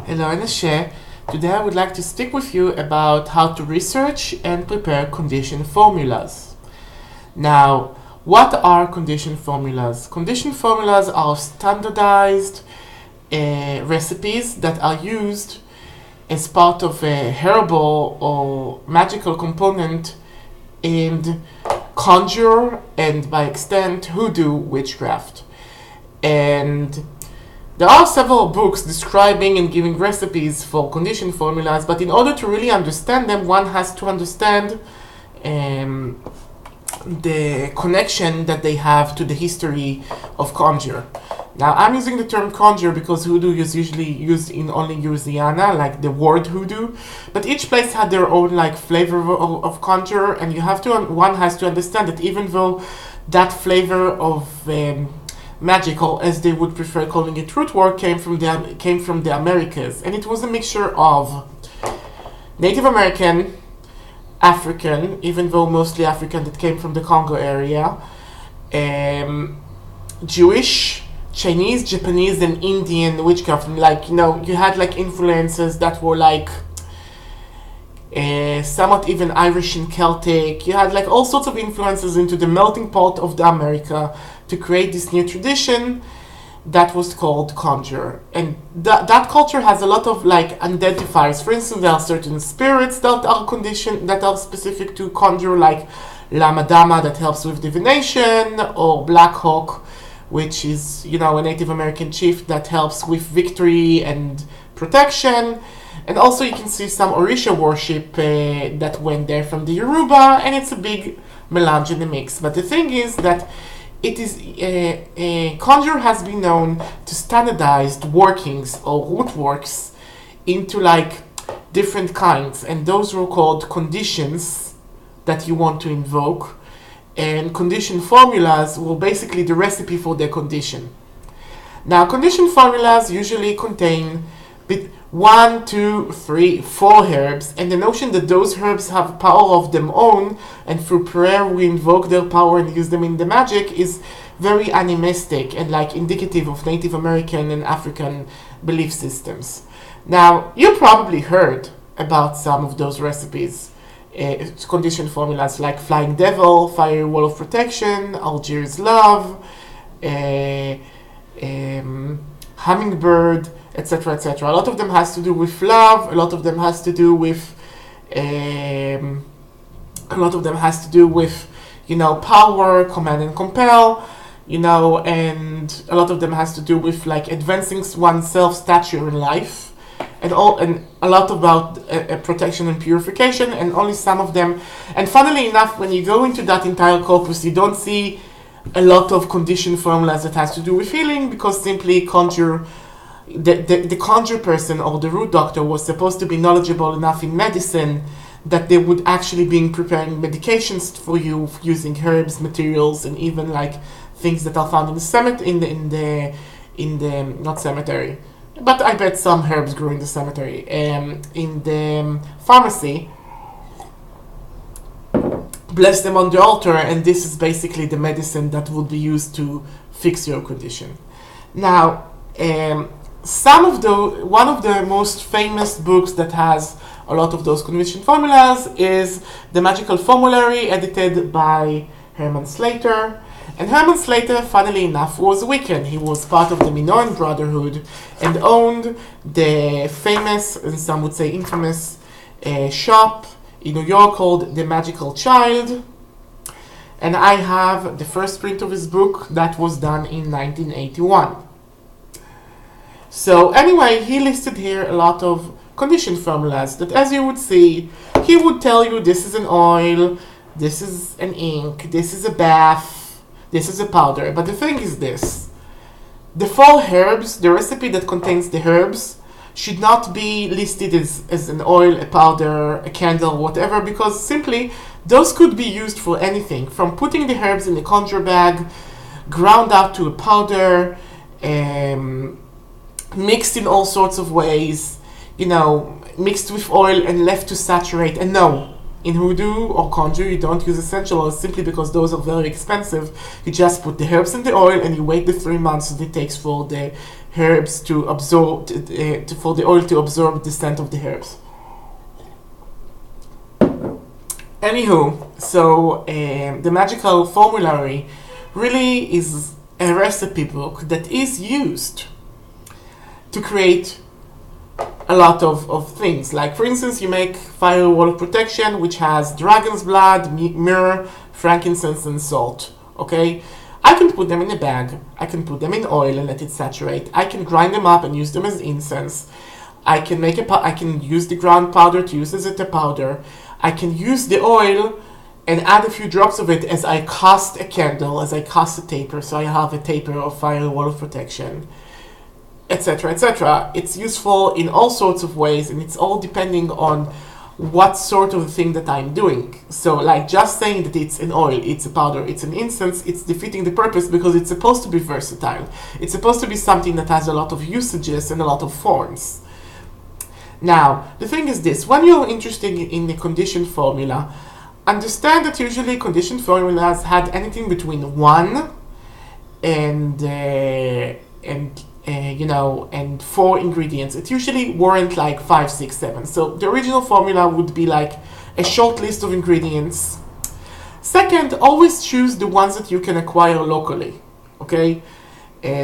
Hello, Anashe. Today I would like to speak with you about how to research and prepare condition formulas. Now, what are condition formulas? Condition formulas are standardized recipes that are used as part of a herbal or magical component in conjure and by extent hoodoo witchcraft. And there are several books describing and giving recipes for condition formulas, but in order to really understand them, one has to understand the connection that they have to the history of conjure. Now, I'm using the term conjure because hoodoo is usually used in only Louisiana, like the word hoodoo, but each place had their own like flavor of conjure, and one has to understand that even though that flavor of magic, or as they would prefer calling it, root work, came from the Americas, and it was a mixture of Native American, African, even though mostly African that came from the Congo area, Jewish, Chinese, Japanese, and Indian witchcraft. Like, you had like influences that were like somewhat even Irish and Celtic. You had like all sorts of influences into the melting pot of the America to create this new tradition that was called conjure. And that culture has a lot of like identifiers. For instance, there are certain spirits that are specific to conjure, like Lama Dama that helps with divination, or Black Hawk, which is, a Native American chief that helps with victory and protection. And also you can see some Orisha worship that went there from the Yoruba, and it's a big melange in the mix. But the thing is that it is conjure has been known to standardized workings or root works into like different kinds, and those were called conditions that you want to invoke, and condition formulas were basically the recipe for their condition. Now, condition formulas usually contain 1, 2, 3, 4 herbs, and the notion that those herbs have power of their own, and through prayer we invoke their power and use them in the magic, is very animistic and like indicative of Native American and African belief systems. Now, you probably heard about some of those recipes, condition formulas like Flying Devil, Fiery Wall of Protection, Algiers Love, Hummingbird, etc., etc. A lot of them has to do with love. A lot of them has to do with power, command and compel, and a lot of them has to do with like advancing oneself stature in life, and a lot about protection and purification, and only some of them. And funnily enough, when you go into that entire corpus, you don't see a lot of condition formulas that has to do with healing, because simply the conjure person or the root doctor was supposed to be knowledgeable enough in medicine that they would actually be preparing medications for you using herbs, materials, and even like things that are found in the not cemetery, but I bet some herbs grew in the cemetery, in the pharmacy. Bless them on the altar, and this is basically the medicine that would be used to fix your condition. Now, one of the most famous books that has a lot of those condition formulas is The Magical Formulary, edited by Herman Slater. And Herman Slater, funnily enough, was a Wiccan. He was part of the Minoan Brotherhood and owned the famous, and some would say infamous, shop in New York called The Magical Child. And I have the first print of his book that was done in 1981. So anyway, he listed here a lot of condition formulas that, as you would see, he would tell you this is an oil, this is an ink, this is a bath, this is a powder. But the thing is this: the 4 herbs, the recipe that contains the herbs, should not be listed as an oil, a powder, a candle, whatever, because simply those could be used for anything, from putting the herbs in a conjure bag, ground out to a powder, mixed in all sorts of ways, mixed with oil and left to saturate. And no, in hoodoo or conjure, you don't use essential oils simply because those are very expensive. You just put the herbs in the oil and you wait the 3 months that it takes for the herbs to absorb, for the oil to absorb the scent of the herbs. Anywho, so the magical formulary really is a recipe book that is used to create a lot of things. Like, for instance, you make fire wall of protection, which has dragon's blood, myrrh, frankincense, and salt. Okay? I can put them in a bag. I can put them in oil and let it saturate. I can grind them up and use them as incense. I can I can use the ground powder to use as a powder. I can use the oil and add a few drops of it as I cast a candle, as I cast a taper, so I have a taper of fire wall of protection, etc., etc. It's useful in all sorts of ways, and it's all depending on what sort of thing that I'm doing. So, like, just saying that it's an oil, it's a powder, it's an incense, it's defeating the purpose, because it's supposed to be versatile. It's supposed to be something that has a lot of usages and a lot of forms. Now, the thing is this: when you're interested in the conditioned formula, understand that usually conditioned formulas had anything between 1 and 4 ingredients. It usually weren't like 5, 6, 7. So the original formula would be like a short list of ingredients. Second, always choose the ones that you can acquire locally. Okay.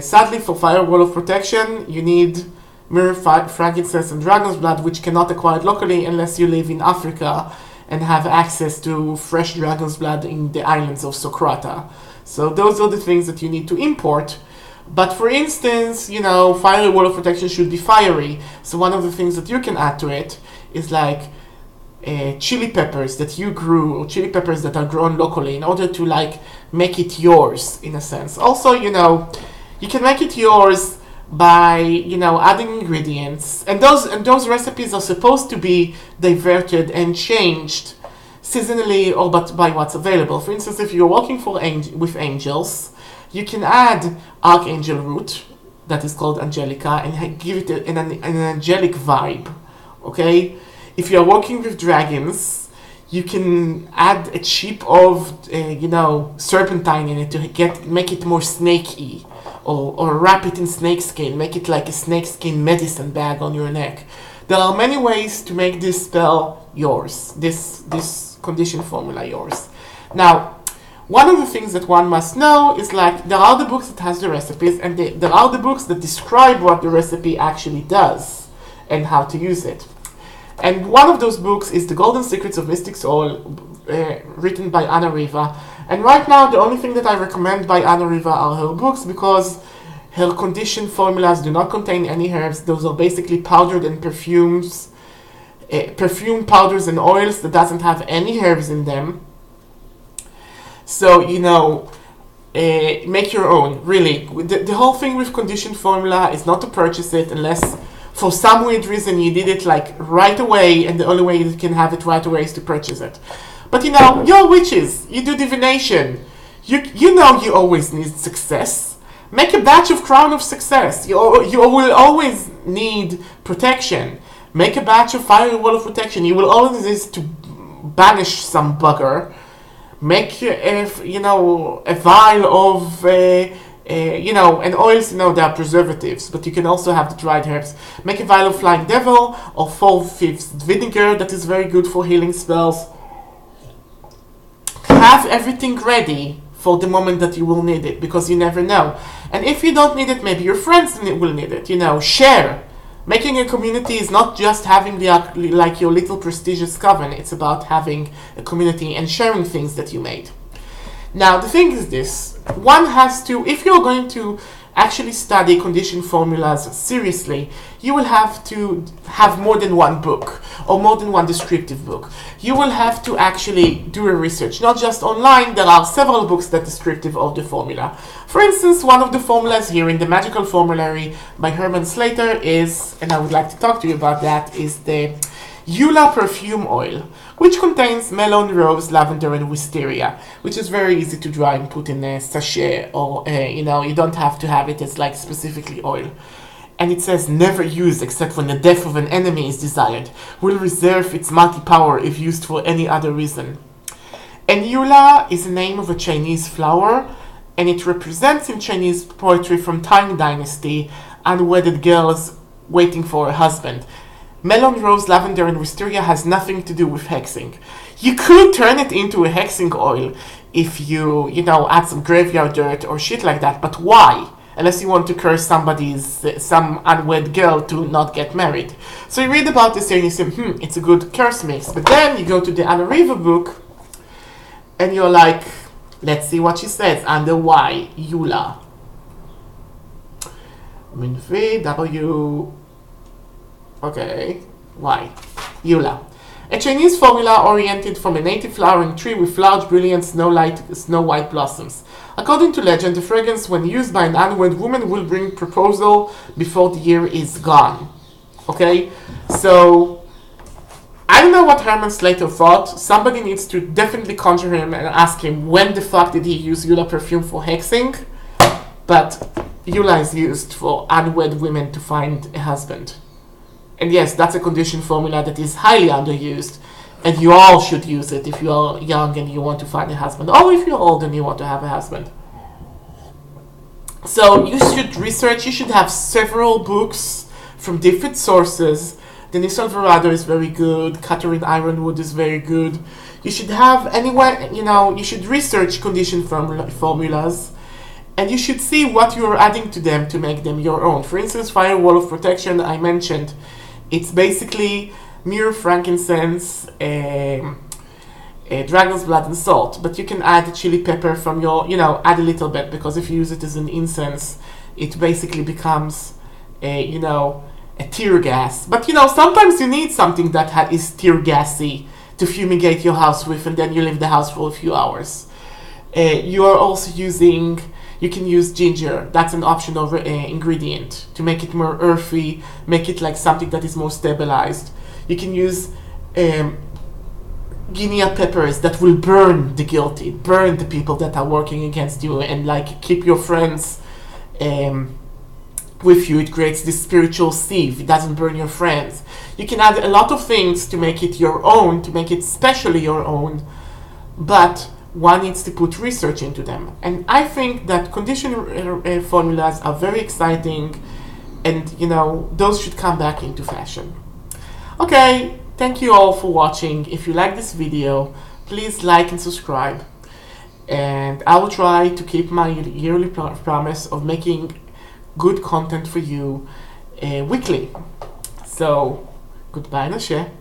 Sadly, for fire wall of protection, you need myrrh, frankincense, and dragon's blood, which cannot acquire locally unless you live in Africa and have access to fresh dragon's blood in the islands of Socotra. So those are the things that you need to import. But for instance, fire wall of protection should be fiery. So one of the things that you can add to it is like chili peppers that you grew, or chili peppers that are grown locally, in order to like make it yours in a sense. Also, you can make it yours by adding ingredients, and those recipes are supposed to be diverted and changed seasonally or by what's available. For instance, if you're working with angels, you can add archangel root, that is called angelica, and give it an angelic vibe. Okay, if you're working with dragons, you can add a chip of serpentine in it to make it more snaky. Or wrap it in snakeskin, make it like a snakeskin medicine bag on your neck. There are many ways to make this spell yours, this condition formula yours. Now, one of the things that one must know is like there are the books that has the recipes, and there are the books that describe what the recipe actually does and how to use it. And one of those books is The Golden Secrets of Mystic Soul, written by Anna Riva. And right now, the only thing that I recommend by Anna Riva are her books, because her conditioned formulas do not contain any herbs. Those are basically powdered and perfumes, perfume powders and oils that doesn't have any herbs in them. So, make your own, really. The whole thing with conditioned formula is not to purchase it unless for some weird reason you did it like right away, and the only way you can have it right away is to purchase it. But you're witches. You do divination. You always need success. Make a batch of Crown of Success. You will always need protection. Make a batch of Fire Wall of Protection. You will always need to banish some bugger. Make a vial of and oils. They are preservatives, but you can also have the dried herbs. Make a vial of Flying Devil or 4/5 vinegar. That is very good for healing spells. Have everything ready for the moment that you will need it, because you never know. And if you don't need it, maybe your friends will need it. Share. Making a community is not just having your little prestigious coven. It's about having a community and sharing things that you made. Now, the thing is this. One has to, if you're going to actually study condition formulas seriously, you will have to have more than one book or more than one descriptive book. You will have to actually do a research, not just online. There are several books that are descriptive of the formula. For instance, one of the formulas here in the Magical Formulary by Herman Slater is, and I would like to talk to you about that, is the Eula perfume oil, which contains melon, rose, lavender, and wisteria, which is very easy to dry and put in a sachet, or you don't have to have it as like specifically oil. And it says never use except when the death of an enemy is desired. Will reserve its multi-power if used for any other reason. And Eula is the name of a Chinese flower, and it represents in Chinese poetry from Tang Dynasty unwedded girls waiting for a husband. Melon, rose, lavender, and wisteria has nothing to do with hexing. You could turn it into a hexing oil if you add some graveyard dirt or shit like that, but why? Unless you want to curse some unwed girl to not get married. So you read about this here and you say, it's a good curse mix. But then you go to the Anna Riva book and you're like, let's see what she says under Y, Eula. V-W... Okay, Y, Eula. A Chinese formula oriented from a native flowering tree with large, brilliant, snow-white blossoms. According to legend, the fragrance, when used by an unwed woman, will bring proposal before the year is gone. Okay? So, I don't know what Herman Slater thought. Somebody needs to definitely conjure him and ask him when the fuck did he use Eula perfume for hexing. But Eula is used for unwed women to find a husband. And yes, that's a condition formula that is highly underused. And you all should use it if you are young and you want to find a husband. Or if you're old and you want to have a husband. So you should research. You should have several books from different sources. Denise Alvarado is very good. Catherine Ironwood is very good. You should have anywhere, you should research condition formulas. And you should see what you are adding to them to make them your own. For instance, Firewall of Protection, I mentioned. It's basically myrrh, frankincense, dragon's blood, and salt. But you can add chili pepper from your, add a little bit, because if you use it as an incense, it basically becomes a tear gas. But sometimes you need something that is tear gassy to fumigate your house with, and then you leave the house for a few hours. You are also you can use ginger. That's an optional ingredient to make it more earthy, make it like something that is more stabilized. You can use guinea peppers that will burn the guilty, burn the people that are working against you, and like keep your friends with you. It creates this spiritual sieve. It doesn't burn your friends. You can add a lot of things to make it your own, to make it specially your own, but one needs to put research into them. And I think that condition formulas are very exciting, and those should come back into fashion. Okay, thank you all for watching. If you like this video, please like and subscribe. And I will try to keep my yearly promise of making good content for you weekly. So, goodbye, Nashe.